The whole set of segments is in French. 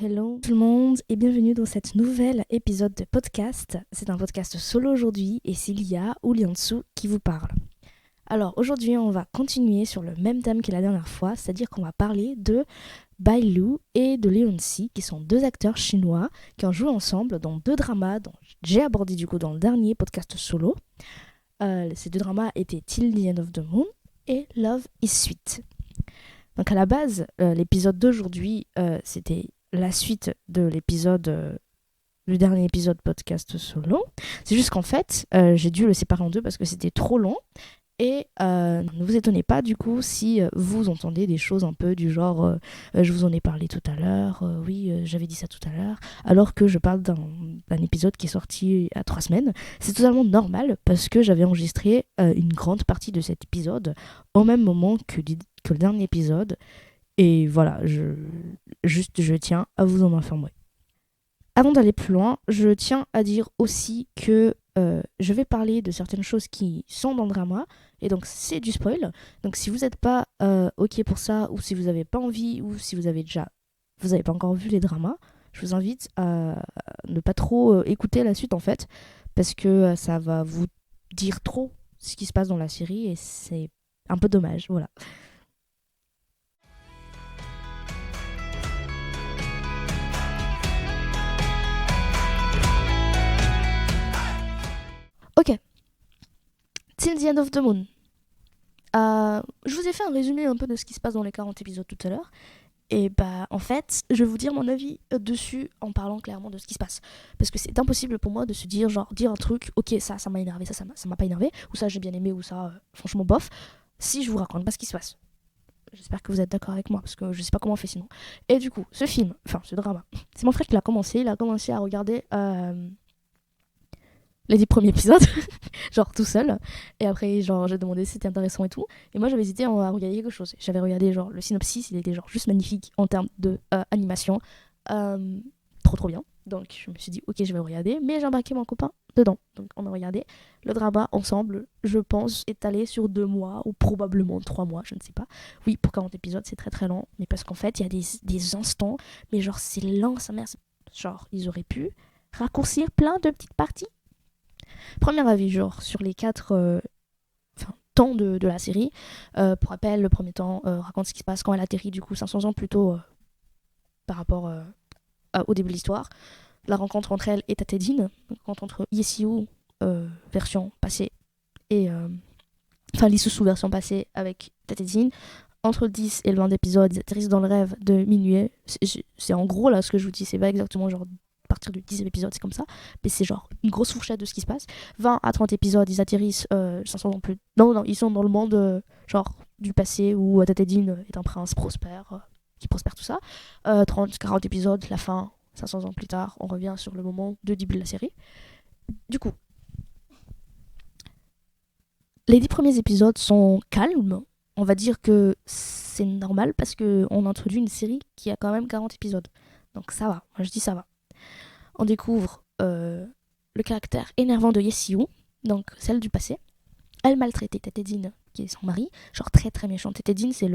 hello tout le monde et bienvenue dans cet nouvel épisode de podcast. C'est un podcast solo aujourd'hui et c'est Lia ou Liansu qui vous parle. Alors aujourd'hui on va continuer sur le même thème que la dernière fois, c'est-à-dire qu'on va parler de Bai Lu et de Leon Si, qui sont deux acteurs chinois qui ont joué ensemble dans deux dramas dont j'ai abordé du coup dans le dernier podcast solo. Ces deux dramas étaient Till the End of the Moon et Love is Sweet. Donc à la base, l'épisode d'aujourd'hui, c'était la suite de l'épisode, du dernier épisode podcast solo. C'est juste qu'en fait, j'ai dû le séparer en deux parce que c'était trop long. Et ne vous étonnez pas du coup si vous entendez des choses un peu du genre je vous en ai parlé tout à l'heure, j'avais dit ça tout à l'heure, alors que je parle d'un épisode qui est sorti il y a 3 semaines. C'est totalement normal parce que j'avais enregistré une grande partie de cet épisode au même moment que le dernier épisode. Et voilà, je tiens à vous en informer. Avant d'aller plus loin, je tiens à dire aussi que je vais parler de certaines choses qui sont dans le drama, et donc c'est du spoil. Donc si vous n'êtes pas ok pour ça, ou si vous n'avez pas envie, ou si vous n'avez pas encore vu les dramas, je vous invite à ne pas trop écouter la suite en fait, parce que ça va vous dire trop ce qui se passe dans la série, et c'est un peu dommage, voilà. Ok, Till the End of the Moon. Je vous ai fait un résumé un peu de ce qui se passe dans les 40 épisodes tout à l'heure. Et bah en fait, je vais vous dire mon avis dessus en parlant clairement de ce qui se passe. Parce que c'est impossible pour moi de se dire, genre, dire un truc, ok, ça m'a énervé, ça m'a pas énervé, ou ça j'ai bien aimé, ou ça, franchement, bof, si je vous raconte pas ce qui se passe. J'espère que vous êtes d'accord avec moi, parce que je sais pas comment on fait sinon. Et du coup, ce drama, c'est mon frère qui l'a commencé, il a commencé à regarder les 10 premiers épisodes, genre tout seul. Et après, genre, j'ai demandé si c'était intéressant et tout. Et moi, j'avais hésité à regarder quelque chose. J'avais regardé, genre, le synopsis, il était, genre, juste magnifique en termes de animation. Trop bien. Donc, je me suis dit, ok, je vais regarder. Mais j'ai embarqué mon copain dedans. Donc, on a regardé le drama ensemble. Je pense étalé sur 2 mois ou probablement 3 mois, je ne sais pas. Oui, pour 40 épisodes, c'est très très lent. Mais parce qu'en fait, il y a des instants. Mais genre, c'est lent, sa mère. Genre, ils auraient pu raccourcir plein de petites parties. Premier avis, genre, sur les 4 temps de la série. Pour rappel, le premier temps raconte ce qui se passe quand elle atterrit, du coup, 500 ans plus tôt par rapport au début de l'histoire. La rencontre entre elle et Tatedine, la rencontre entre Yesiu, version passée, et. L'Isuzu version passée avec Tatedine. Entre le 10 et le 20 épisodes, ils atterrissent dans le rêve de Minuet. C'est en gros là ce que je vous dis, c'est pas exactement genre à partir du 10e épisode, c'est comme ça, mais c'est genre une grosse fourchette de ce qui se passe. 20 à 30 épisodes, ils atterrissent 500 ans plus. Non, ils sont dans le monde genre du passé où Tatedine est un prince prospère, qui prospère tout ça. 30-40 épisodes, la fin, 500 ans plus tard, on revient sur le moment de début de la série. Du coup, les 10 premiers épisodes sont calmes. On va dire que c'est normal parce qu'on introduit une série qui a quand même 40 épisodes. Donc ça va, moi je dis ça va. On découvre le caractère énervant de Yesiu, donc celle du passé. Elle maltraitait Tetedine, qui est son mari, genre très très méchant. Tetedine, c'est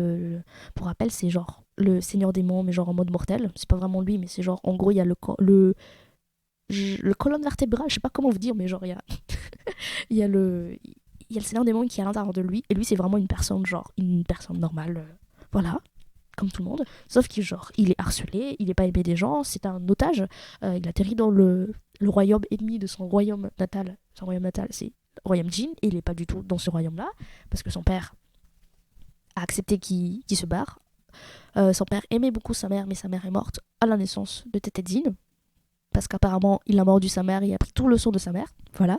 pour rappel, c'est genre le seigneur démon, mais genre en mode mortel. C'est pas vraiment lui, mais c'est genre, en gros, il y a le colonne vertébrale, je sais pas comment vous dire, mais genre, il y a le seigneur démon qui est à l'intérieur de lui, et lui, c'est vraiment une personne, genre, une personne normale, voilà, comme tout le monde. Sauf qu'il genre, il est harcelé, il est pas aimé des gens, c'est un otage. Il atterrit dans le royaume ennemi de son royaume natal. Son royaume natal, c'est le royaume Jin, et il est pas du tout dans ce royaume-là, parce que son père a accepté qu'il se barre. Son père aimait beaucoup sa mère, mais sa mère est morte à la naissance de Tetedzin, parce qu'apparemment, il a mordu sa mère, il a pris tout le sang de sa mère. Voilà.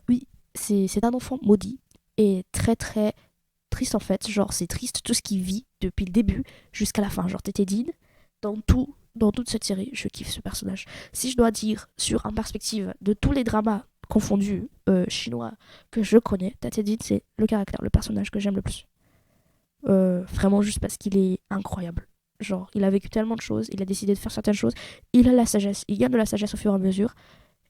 Oui, c'est un enfant maudit, et très très triste en fait, genre c'est triste tout ce qu'il vit depuis le début jusqu'à la fin, genre Tetedine, dans toute cette série, je kiffe ce personnage. Si je dois dire sur une perspective de tous les dramas confondus chinois que je connais, Tetedine c'est le caractère, le personnage que j'aime le plus. Vraiment juste parce qu'il est incroyable. Genre, il a vécu tellement de choses, il a décidé de faire certaines choses, il a la sagesse, il gagne de la sagesse au fur et à mesure.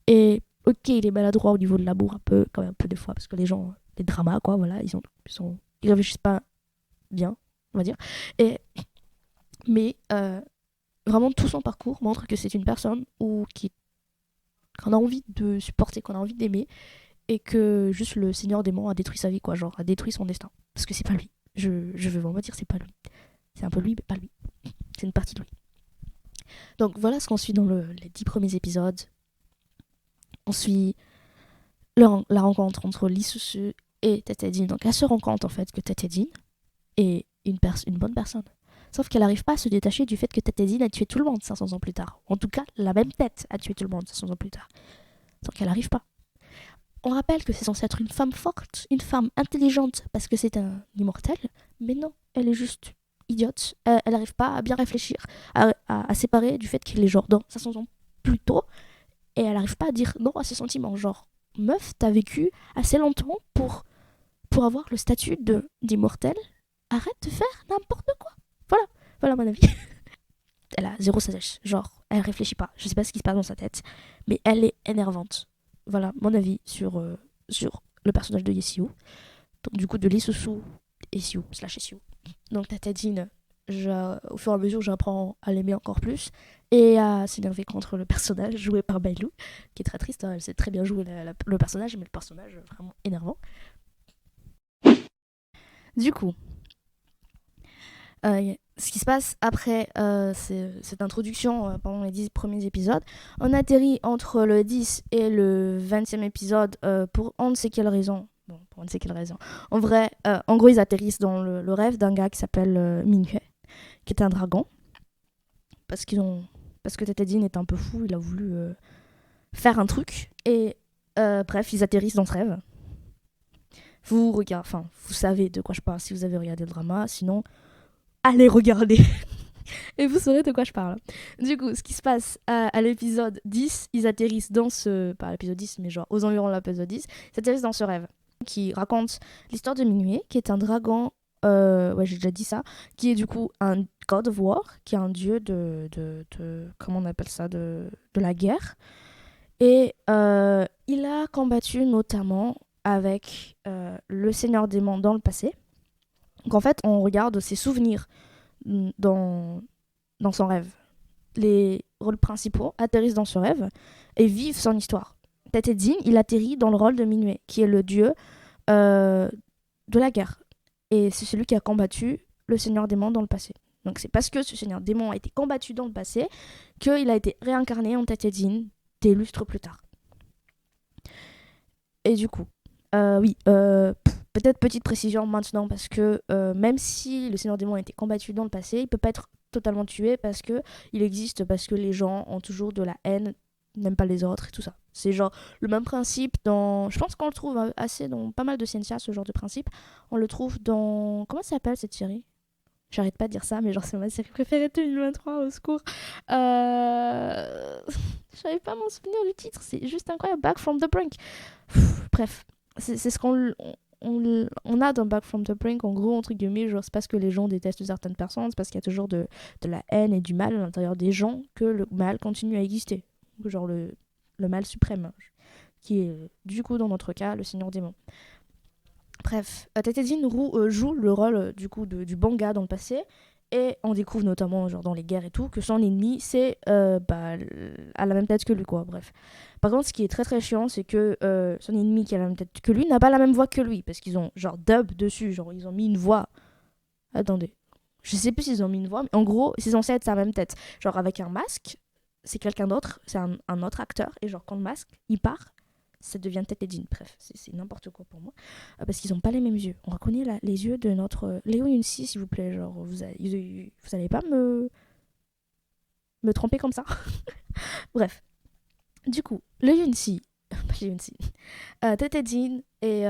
Et ok, il est maladroit au niveau de l'amour, un peu, quand même, un peu des fois, parce que les gens, les dramas, quoi, voilà, ils réfléchissent pas bien, on va dire. Mais vraiment tout son parcours montre que c'est une personne qu'on a envie de supporter, qu'on a envie d'aimer, et que juste le Seigneur démon a détruit sa vie, quoi, genre a détruit son destin. Parce que c'est pas lui. Je veux vraiment dire c'est pas lui. C'est un peu lui, mais pas lui. C'est une partie de lui. Donc voilà ce qu'on suit dans les 10 premiers épisodes. On suit la rencontre entre Lee Susu et Tetedin. Donc elle se rend compte en fait que Tetedin est une bonne personne. Sauf qu'elle n'arrive pas à se détacher du fait que Tetedin a tué tout le monde 500 ans plus tard. En tout cas, la même tête a tué tout le monde 500 ans plus tard. Sauf qu'elle n'arrive pas. On rappelle que c'est censé être une femme forte, une femme intelligente parce que c'est un immortel, mais non, elle est juste idiote. Elle n'arrive pas à bien réfléchir, à séparer du fait qu'elle est genre dans 500 ans plus tôt, et elle n'arrive pas à dire non à ses sentiments. Genre, meuf, t'as vécu assez longtemps pour avoir le statut d'immortel. Arrête de faire n'importe quoi. Voilà mon avis. Elle a zéro sagesse. Genre, elle réfléchit pas. Je sais pas ce qui se passe dans sa tête, mais elle est énervante. Voilà mon avis sur le personnage de Yesiu. Donc, du coup, de Lee Susu, Yesiu, slash Yesiu. Donc, Tatadine, au fur et à mesure, j'apprends à l'aimer encore plus et à s'énerver contre le personnage joué par Bailu, qui est très triste. Hein. Elle sait très bien jouer le personnage, mais le personnage est vraiment énervant. Du coup, ce qui se passe après cette introduction pendant les 10 premiers épisodes, on atterrit entre le 10 et le 20e épisode pour on ne sait quelle raison. Bon, pour on ne sait quelle raison. En vrai, en gros, ils atterrissent dans le rêve d'un gars qui s'appelle Minhue, qui est un dragon. Parce que Tetedin est un peu fou, il a voulu faire un truc. Et bref, ils atterrissent dans ce rêve. Vous savez de quoi je parle si vous avez regardé le drama. Sinon, allez regarder et vous saurez de quoi je parle. Du coup, ce qui se passe à l'épisode 10, ils atterrissent dans pas l'épisode 10, mais genre aux environs de l'épisode 10, ils atterrissent dans ce rêve qui raconte l'histoire de Minue, qui est un dragon, ouais, j'ai déjà dit ça, qui est du coup un god of war, qui est un dieu de comment on appelle ça, de la guerre. Et il a combattu notamment avec le Seigneur Démon dans le passé. Donc en fait, on regarde ses souvenirs dans son rêve. Les rôles principaux atterrissent dans ce rêve et vivent son histoire. Tetedin, il atterrit dans le rôle de Minue, qui est le dieu de la guerre. Et c'est celui qui a combattu le Seigneur Démon dans le passé. Donc c'est parce que ce Seigneur Démon a été combattu dans le passé qu'il a été réincarné en Tetedin des lustres plus tard. Et du coup, peut-être petite précision maintenant, parce que même si le Seigneur Démon a été combattu dans le passé, il peut pas être totalement tué parce que les gens ont toujours de la haine, n'aiment pas les autres et tout ça. C'est genre le même principe je pense qu'on le trouve assez dans pas mal de Scientia, ce genre de principe. On le trouve dans... Comment ça s'appelle cette série ? J'arrête pas de dire ça, mais genre c'est ma série préférée de 2023, au secours. J'arrive pas à m'en souvenir du titre, c'est juste incroyable. Back from the Brink. Bref, c'est ce on a dans Back from the Brink, en gros, entre guillemets, genre c'est parce que les gens détestent certaines personnes, c'est parce qu'il y a toujours de la haine et du mal à l'intérieur des gens que le mal continue à exister. Genre le mal suprême, qui est du coup dans notre cas le Seigneur Démon. Bref, Tetedin joue le rôle du coup du bon gars dans le passé, et on découvre notamment genre dans les guerres et tout que son ennemi c'est à la même tête que lui, quoi. Bref. Par contre, ce qui est très très chiant, c'est que son ennemi qui a la même tête que lui n'a pas la même voix que lui, parce qu'ils ont genre dub dessus, genre ils ont mis une voix. Attendez, je sais plus s'ils ont mis une voix, mais en gros c'est censé être sa même tête, genre avec un masque. C'est quelqu'un d'autre, c'est un autre acteur, et genre quand le masque il part, ça devient Tetedin. Bref, c'est n'importe quoi pour moi. Parce qu'ils ont pas les mêmes yeux. On reconnaît les yeux de notre Léo Yunsi, s'il vous plaît. Genre, vous allez pas me tromper comme ça. Bref. Du coup, le Yunsi, Tetedin et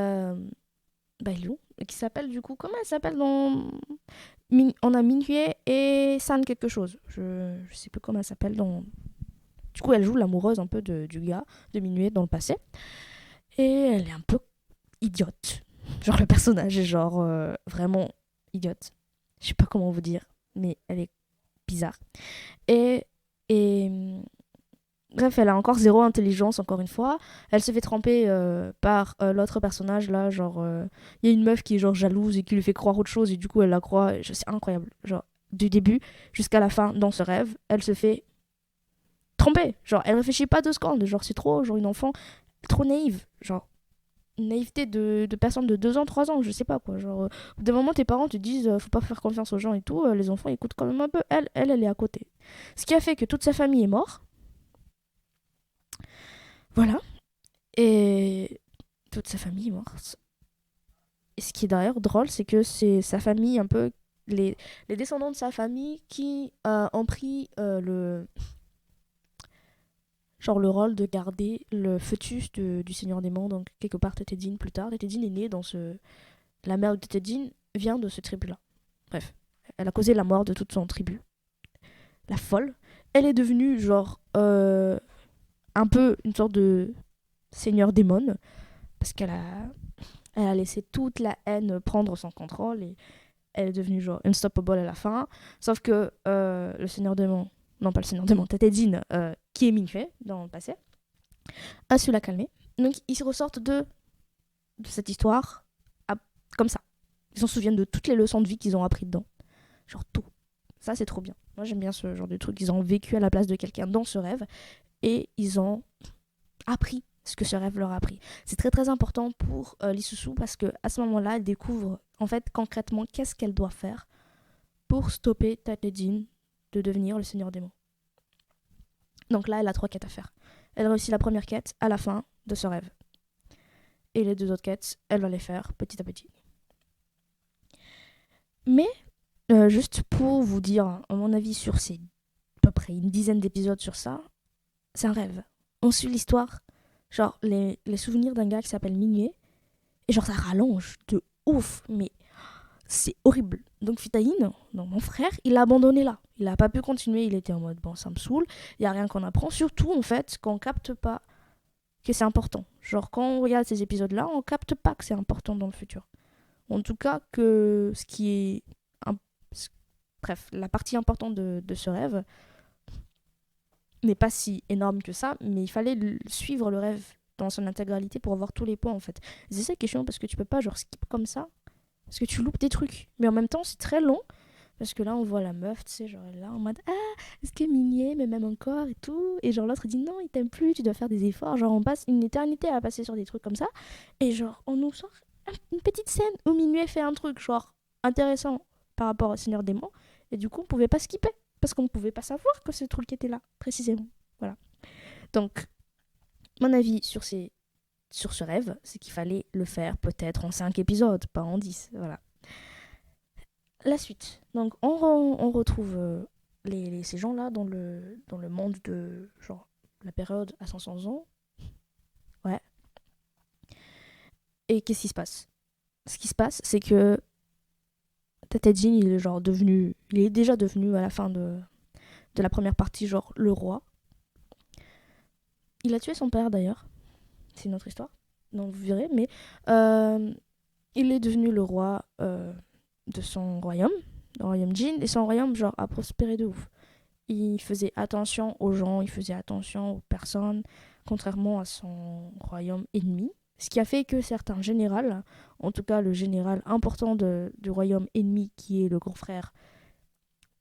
Bailu, qui s'appelle du coup, comment elle s'appelle dans... On a Minhue et San quelque chose. Je sais plus comment elle s'appelle dans... Du coup, elle joue l'amoureuse un peu du gars, de Minhue dans le passé. Et elle est un peu idiote. Genre, le personnage est genre vraiment idiote. Je sais pas comment vous dire, mais elle est bizarre. Et bref, elle a encore zéro intelligence, encore une fois. Elle se fait tromper par l'autre personnage, là. Genre, il y a une meuf qui est genre jalouse et qui lui fait croire autre chose, et du coup, elle la croit. C'est incroyable. Genre, du début jusqu'à la fin dans ce rêve, elle se fait tromper. Genre, elle réfléchit pas 2 secondes. Genre, c'est trop, genre, une enfant trop naïve. Genre, une naïveté de personnes de 2 ans, 3 ans, je sais pas quoi. Genre, au bout d'un moment, tes parents te disent faut pas faire confiance aux gens et tout. Les enfants écoutent quand même un peu. Elle est à côté. Ce qui a fait que toute sa famille est morte. Voilà. Et toute sa famille est morte. Et ce qui est d'ailleurs drôle, c'est que c'est sa famille, un peu, les descendants de sa famille qui ont pris le rôle de garder le fœtus du Seigneur des Monts, donc quelque part Tete Jean plus tard. Tete Jean est née dans ce... La mère de Tete Jean vient de ce tribu-là. Bref, elle a causé la mort de toute son tribu. La folle. Elle est devenue un peu une sorte de seigneur démon, parce elle a laissé toute la haine prendre son contrôle et elle est devenue genre unstoppable à la fin. Sauf que le Seigneur Démon, non pas le Seigneur Démon, Tete Jean, qui est Minfei dans le passé, a su la calmer. Donc ils se ressortent de cette histoire comme ça. Ils s'en souviennent de toutes les leçons de vie qu'ils ont appris dedans. Genre tout. Ça c'est trop bien. Moi j'aime bien ce genre de truc. Ils ont vécu à la place de quelqu'un dans ce rêve et ils ont appris ce que ce rêve leur a appris. C'est très très important pour Lisusu parce que à ce moment-là, elle découvre en fait concrètement qu'est-ce qu'elle doit faire pour stopper Tete Jean de devenir le Seigneur Démon. Donc là, elle a 3 quêtes à faire. Elle réussit la première quête à la fin de ce rêve. Et les 2 autres quêtes, elle va les faire petit à petit. Mais, juste pour vous dire mon avis sur ces à peu près une dizaine d'épisodes sur ça, c'est un rêve. On suit l'histoire, genre les souvenirs d'un gars qui s'appelle Mingye, et genre ça rallonge de ouf, mais c'est horrible. Donc Fitaïn, donc mon frère, il a abandonné là. Il a pas pu continuer, il était en mode bon ça me saoule, il y a rien qu'on apprend, surtout en fait qu'on capte pas que c'est important. Genre quand on regarde ces épisodes là, on capte pas que c'est important dans le futur. En tout cas que ce qui est bref, la partie importante de ce rêve n'est pas si énorme que ça, mais il fallait suivre le rêve dans son intégralité pour avoir tous les points en fait. C'est ça qui est chiant parce que tu peux pas genre skip comme ça, parce que tu loupes des trucs. Mais en même temps, c'est très long, parce que là, on voit la meuf, tu sais, genre elle est là en mode ah, est-ce que Migné m'aime encore et tout. Et genre l'autre dit non, il t'aime plus, tu dois faire des efforts. Genre on passe une éternité à passer sur des trucs comme ça. Et genre on nous sort une petite scène où Migné fait un truc genre intéressant par rapport au Seigneur Démon. Et du coup, on pouvait pas skipper, parce qu'on pouvait pas savoir que ce truc était là, précisément. Voilà. Donc, mon avis sur ce rêve, c'est qu'il fallait le faire peut-être en 5 épisodes, pas en 10. Voilà. La suite. Donc, on retrouve ces gens-là dans le monde de genre la période à 500 ans. Ouais. Et qu'est-ce qui se passe? Ce qui se passe, c'est que Tete Jean, il est déjà devenu à la fin de la première partie, genre le roi. Il a tué son père d'ailleurs. C'est une autre histoire, donc vous verrez. Mais il est devenu le roi de son royaume, le royaume Jin, et son royaume genre a prospéré de ouf. Il faisait attention aux gens, il faisait attention aux personnes, contrairement à son royaume ennemi. Ce qui a fait que certains généraux, en tout cas le général important du royaume ennemi qui est le grand frère,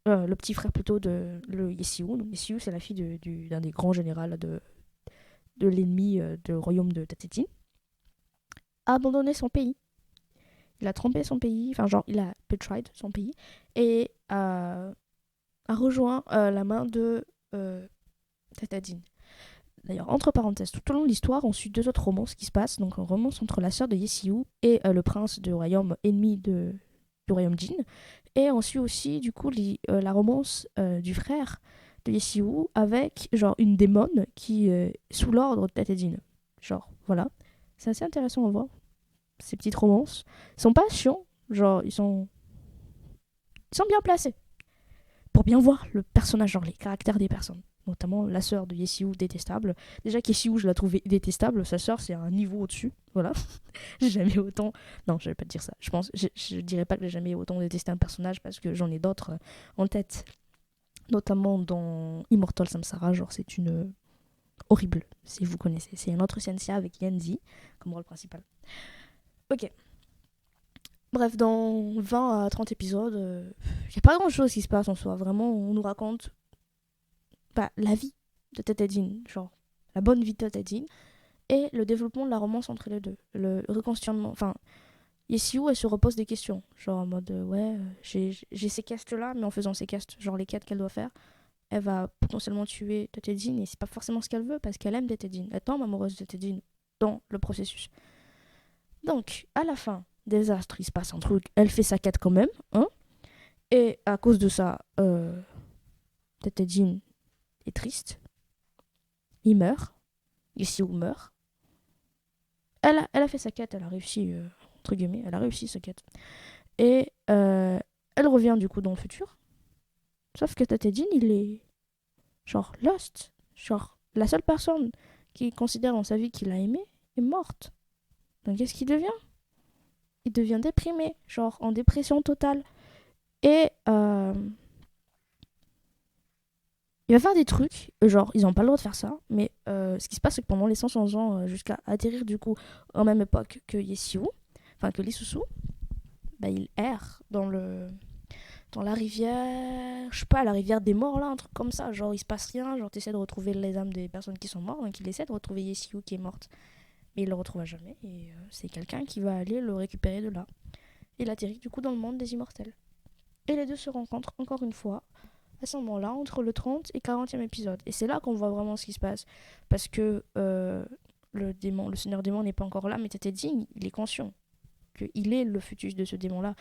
le petit frère plutôt de le Yesiu. Donc Yesiu c'est la fille d'un des grands généraux de l'ennemi du royaume de Tete Jean, a abandonné son pays. Il a trompé son pays, enfin genre il a betrayed son pays et a rejoint la main de Tete Jean. D'ailleurs, entre parenthèses, tout au long de l'histoire, on suit 2 autres romances qui se passent. Donc, on romance entre la sœur de Yesiu et le prince du royaume ennemi du royaume Jin. Et on suit aussi, du coup, la romance du frère de Yesiu avec, genre, une démone qui est sous l'ordre de Tete Jean. Genre, voilà. C'est assez intéressant à voir. Ces petites romances. Ils sont pas chiants. Genre, ils sont bien placés. Pour bien voir le personnage, genre, les caractères des personnes. Notamment la sœur de Yesiu détestable. Déjà qu'Yesiu je la trouvais détestable, sa sœur c'est un niveau au-dessus, voilà. J'ai jamais autant... Non, je vais pas te dire ça. Je dirais pas que j'ai jamais autant détesté un personnage parce que j'en ai d'autres en tête. Notamment dans Immortal Samsara, genre c'est une... horrible, si vous connaissez. C'est un autre Sensei avec Yanzi comme rôle principal. Ok. Bref, dans 20 à 30 épisodes, y a pas grand chose qui se passe en soi. Vraiment, on nous raconte la vie de Tete Jean, genre la bonne vie de Tete Jean, et le développement de la romance entre les deux. Le reconstitutionnement. Enfin, Yesiu, elle se repose des questions. Genre en mode, j'ai ces castes-là, mais en faisant ces castes, genre les quêtes qu'elle doit faire, elle va potentiellement tuer Tete Jean, et c'est pas forcément ce qu'elle veut, parce qu'elle aime Tete Jean. Elle tombe amoureuse de Tete Jean dans le processus. Donc, à la fin, désastre, il se passe un truc. Elle fait sa quête quand même, hein. Et à cause de ça, Tete Jean est triste. Il meurt. Yesiu meurt. Elle a fait sa quête, elle a réussi, entre guillemets, elle a réussi sa quête. Et elle revient du coup dans le futur. Sauf que Tete Jean, il est genre lost. Genre, la seule personne qui considère dans sa vie qu'il a aimé est morte. Donc qu'est-ce qu'il devient? Il devient déprimé, genre en dépression totale. Et il va faire des trucs, genre ils n'ont pas le droit de faire ça, mais ce qui se passe c'est que pendant les 100 ans, jusqu'à atterrir du coup en même époque que Yesiu, enfin que Lee Susu, il erre dans la rivière, je sais pas, la rivière des morts là, un truc comme ça, genre il se passe rien, genre t'essaies de retrouver les âmes des personnes qui sont mortes, donc il essaie de retrouver Yesiu qui est morte, mais il le retrouvera jamais, et c'est quelqu'un qui va aller le récupérer de là. Il atterrit du coup dans le monde des immortels. Et les deux se rencontrent encore une fois à ce moment-là, entre le 30 et 40e épisode. Et c'est là qu'on voit vraiment ce qui se passe. Parce que le seigneur démon n'est pas encore là, mais Tete Jean, il est conscient qu'il est le fœtus de ce démon-là,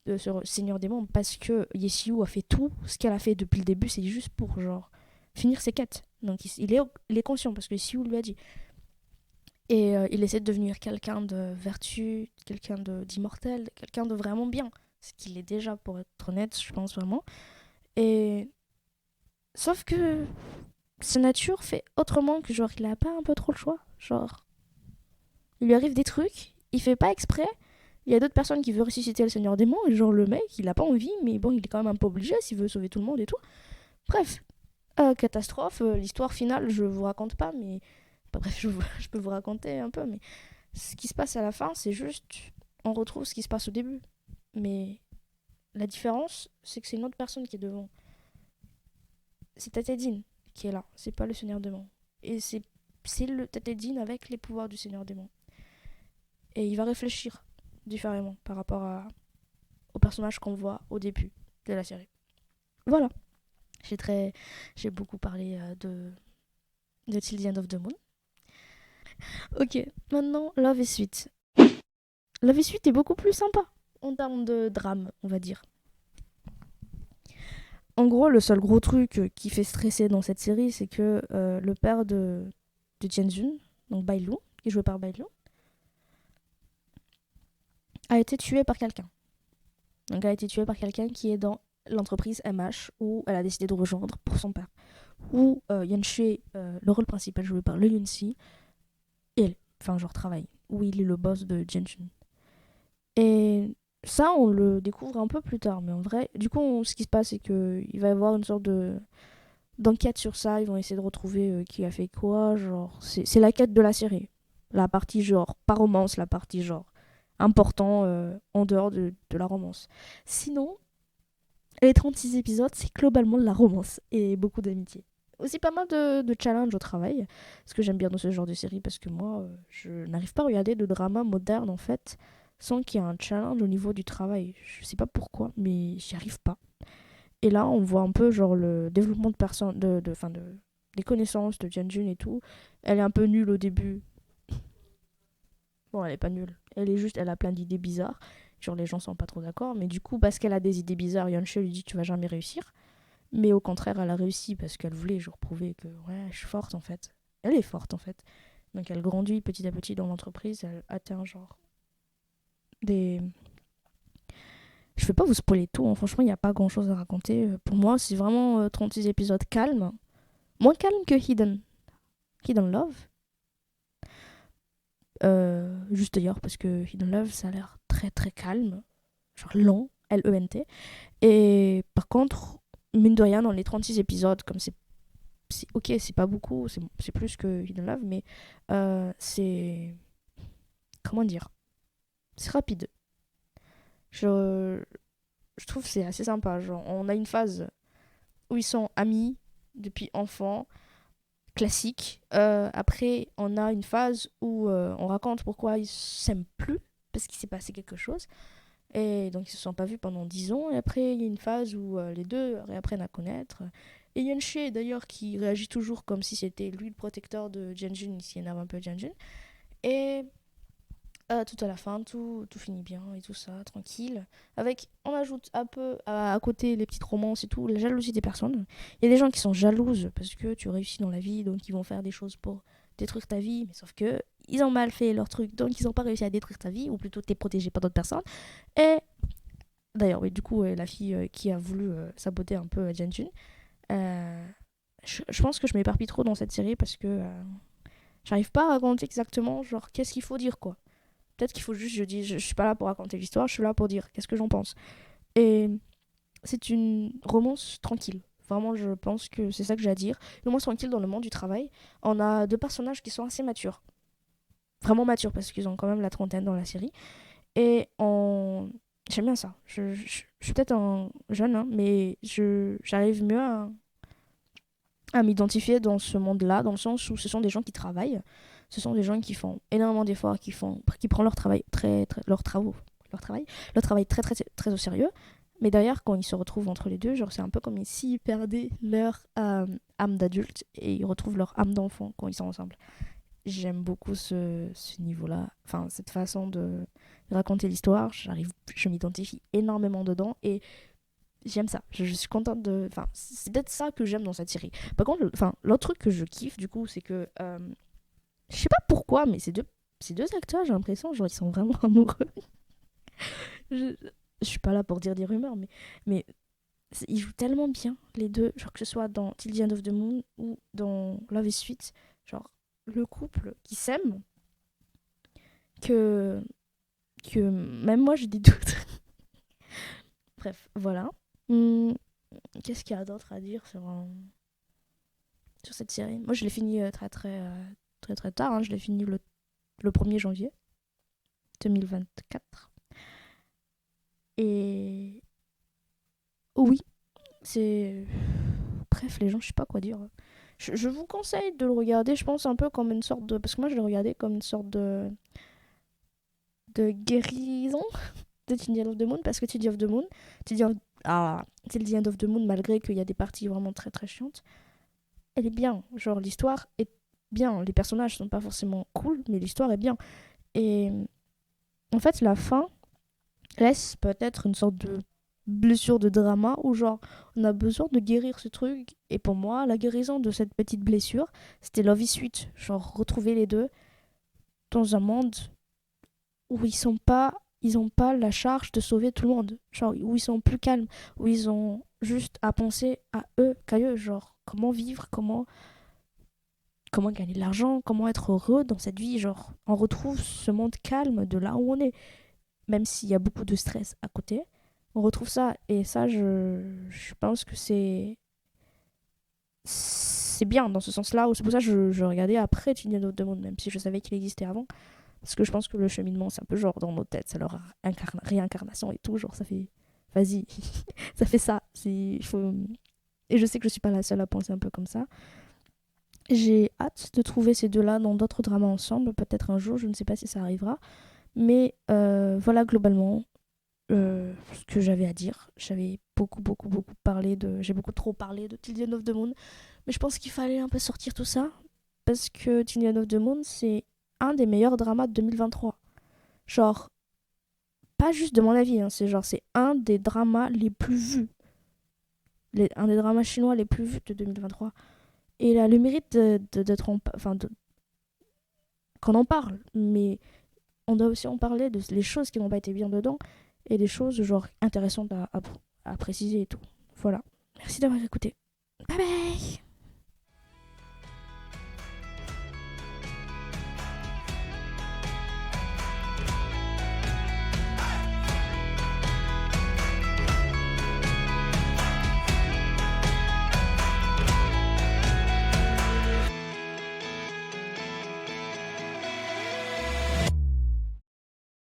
de ce seigneur démon, parce que Yesiu a fait tout ce qu'elle a fait depuis le début, c'est juste pour, genre, finir ses quêtes. Donc il est conscient, parce que Yesiu lui a dit. Et il essaie de devenir quelqu'un de vertu, quelqu'un d'immortel, quelqu'un de vraiment bien. Ce qu'il est déjà, pour être honnête, je pense vraiment. Et sauf que sa nature fait autrement que genre il a pas un peu trop le choix. Genre, il lui arrive des trucs, il fait pas exprès. Il y a d'autres personnes qui veulent ressusciter le Seigneur Démon, et genre le mec, il a pas envie, mais bon, il est quand même un peu obligé s'il veut sauver tout le monde et tout. Bref, catastrophe, l'histoire finale, je vous raconte pas, mais. Bref, je peux vous raconter un peu, mais ce qui se passe à la fin, c'est juste. On retrouve ce qui se passe au début. Mais la différence, c'est que c'est une autre personne qui est devant. C'est Tete Jean qui est là, c'est pas le Seigneur Démon. Et c'est le Tete Jean avec les pouvoirs du Seigneur Démon. Et il va réfléchir différemment par rapport au personnage qu'on voit au début de la série. Voilà. J'ai beaucoup parlé de Till the End of the Moon. Ok, maintenant Love is Sweet. Love is Sweet est beaucoup plus sympa en termes de drame, on va dire. En gros, le seul gros truc qui fait stresser dans cette série, c'est que le père de Jianjun, donc Bailu, qui est joué par Bailu, a été tué par quelqu'un. Donc a été tué par quelqu'un qui est dans l'entreprise MH, où elle a décidé de rejoindre pour son père. Où Yan Shui, le rôle principal joué par le Yun-si, travaille. Où il est le boss de Jianjun. Et ça, on le découvre un peu plus tard. Mais en vrai, du coup, ce qui se passe, c'est qu'il va y avoir une sorte d'enquête sur ça. Ils vont essayer de retrouver qui a fait quoi. Genre, c'est la quête de la série. La partie genre, pas romance, la partie genre important en dehors de la romance. Sinon, les 36 épisodes, c'est globalement de la romance et beaucoup d'amitié. Aussi pas mal de challenges au travail, ce que j'aime bien dans ce genre de série, parce que moi, je n'arrive pas à regarder de drama moderne, en fait, sans qu'il y ait un challenge au niveau du travail. Je sais pas pourquoi, mais j'y arrive pas. Et là, on voit un peu genre le développement de personnes, des connaissances de Jianjun et tout. Elle est un peu nulle au début. Bon, elle est pas nulle. Elle a plein d'idées bizarres. Genre, les gens sont pas trop d'accord. Mais du coup, parce qu'elle a des idées bizarres, Yeonseo lui dit tu vas jamais réussir. Mais au contraire, elle a réussi parce qu'elle voulait genre prouver que ouais, je suis forte en fait. Elle est forte en fait. Donc elle grandit petit à petit dans l'entreprise. Elle atteint genre des. Je vais pas vous spoiler tout. Hein. Franchement, il n'y a pas grand chose à raconter. Pour moi, c'est vraiment 36 épisodes calmes. Moins calmes que Hidden Love. Juste d'ailleurs, parce que Hidden Love, ça a l'air très très calme. Genre lent, L-E-N-T. Et par contre, mine de rien, dans les 36 épisodes, comme c'est ok, c'est pas beaucoup, c'est plus que Hidden Love, mais c'est. Comment dire? C'est rapide. Je, je trouve que c'est assez sympa. Genre, on a une phase où ils sont amis depuis enfant, classique. Après, on a une phase où on raconte pourquoi ils s'aiment plus, parce qu'il s'est passé quelque chose. Et donc, ils se sont pas vus pendant 10 ans. Et après, il y a une phase où les deux réapprennent à connaître. Et Yunshe, d'ailleurs, qui réagit toujours comme si c'était lui le protecteur de Jianjun, il s'y énerve un peu Jianjun. Et tout à la fin, tout finit bien et tout ça, tranquille. Avec, on ajoute un peu à côté les petites romances et tout, la jalousie des personnes. Il y a des gens qui sont jalouses parce que tu réussis dans la vie, donc ils vont faire des choses pour détruire ta vie, mais sauf que ils ont mal fait leur truc, donc ils n'ont pas réussi à détruire ta vie, ou plutôt t'es protégé par d'autres personnes. Et d'ailleurs, oui, du coup, la fille qui a voulu saboter un peu Jianjun, je pense que je m'éparpille trop dans cette série parce que j'arrive pas à raconter exactement, genre, qu'est-ce qu'il faut dire, quoi. Peut-être qu'il faut juste, je suis pas là pour raconter l'histoire, je suis là pour dire qu'est-ce que j'en pense. Et c'est une romance tranquille. Vraiment, je pense que c'est ça que j'ai à dire. Une romance tranquille dans le monde du travail. On a deux personnages qui sont assez matures. Vraiment matures, parce qu'ils ont quand même la trentaine dans la série. Et j'aime bien ça. Je suis peut-être un jeune, hein, mais j'arrive mieux à m'identifier dans ce monde-là, dans le sens où ce sont des gens qui travaillent. Ce sont des gens qui font énormément d'efforts, qui prennent leur travail leur travail très très très au sérieux. Mais derrière, quand ils se retrouvent entre les deux, genre c'est un peu comme s'ils perdaient leur âme d'adulte et ils retrouvent leur âme d'enfant quand ils sont ensemble. J'aime beaucoup ce niveau-là, enfin cette façon de raconter l'histoire. Je m'identifie énormément dedans et j'aime ça. Je suis contente de. Enfin, c'est peut-être ça que j'aime dans cette série. Par contre, l'autre truc que je kiffe du coup, c'est que je sais pas pourquoi, mais ces deux acteurs, j'ai l'impression, genre ils sont vraiment amoureux. Je suis pas là pour dire des rumeurs, mais ils jouent tellement bien les deux, genre que ce soit dans Till the End of the Moon ou dans Love is Sweet, genre le couple qui s'aime que même moi j'ai des doutes. Bref, voilà. Hum, Qu'est-ce qu'il y a d'autre à dire sur cette série? Moi, je l'ai fini très très tard. Hein. Je l'ai fini le 1er janvier 2024. Et oui, c'est. Bref, les gens, je sais pas quoi dire. Je vous conseille de le regarder, je pense, un peu comme une sorte de. Parce que moi, je l'ai regardé comme une sorte de guérison de Till the End of the Moon. Parce que Till the End of the Moon, Till the End of the Moon, malgré qu'il y a des parties vraiment très très chiantes, elle est bien. Genre, l'histoire est bien. Les personnages sont pas forcément cool, mais l'histoire est bien. Et en fait, la fin laisse peut-être une sorte de blessure de drama où, genre, on a besoin de guérir ce truc. Et pour moi, la guérison de cette petite blessure, c'était Love is Sweet. Genre, retrouver les deux dans un monde où ils ont pas la charge de sauver tout le monde. Genre, où ils sont plus calmes, où ils ont juste à penser à eux qu'à eux. Genre, comment vivre, comment gagner de l'argent, comment être heureux dans cette vie. Genre, on retrouve ce monde calme de là où on est. Même s'il y a beaucoup de stress à côté, on retrouve ça. Et ça, je pense que c'est bien dans ce sens-là. C'est pour ça que je regardais après Tiny Note de Monde, même si je savais qu'il existait avant. Parce que je pense que le cheminement, c'est un peu genre dans nos têtes, c'est leur réincarnation et tout. Genre, ça fait. Vas-y, ça fait ça. Il faut. Et je sais que je suis pas la seule à penser un peu comme ça. J'ai hâte de trouver ces deux-là dans d'autres dramas ensemble, peut-être un jour, je ne sais pas si ça arrivera. Mais voilà globalement ce que j'avais à dire. J'avais beaucoup, beaucoup, beaucoup parlé de. J'ai beaucoup trop parlé de Till the End of the Moon. Mais je pense qu'il fallait un peu sortir tout ça. Parce que Till the End of the Moon, c'est un des meilleurs dramas de 2023. Genre, pas juste de mon avis, hein, c'est un des dramas les plus vus. Un des dramas chinois les plus vus de 2023. Et il a le mérite d'être qu'on en parle. Mais on doit aussi en parler de les choses qui n'ont pas été bien dedans et des choses genre intéressantes à préciser et tout. Voilà. Merci d'avoir écouté. Bye bye.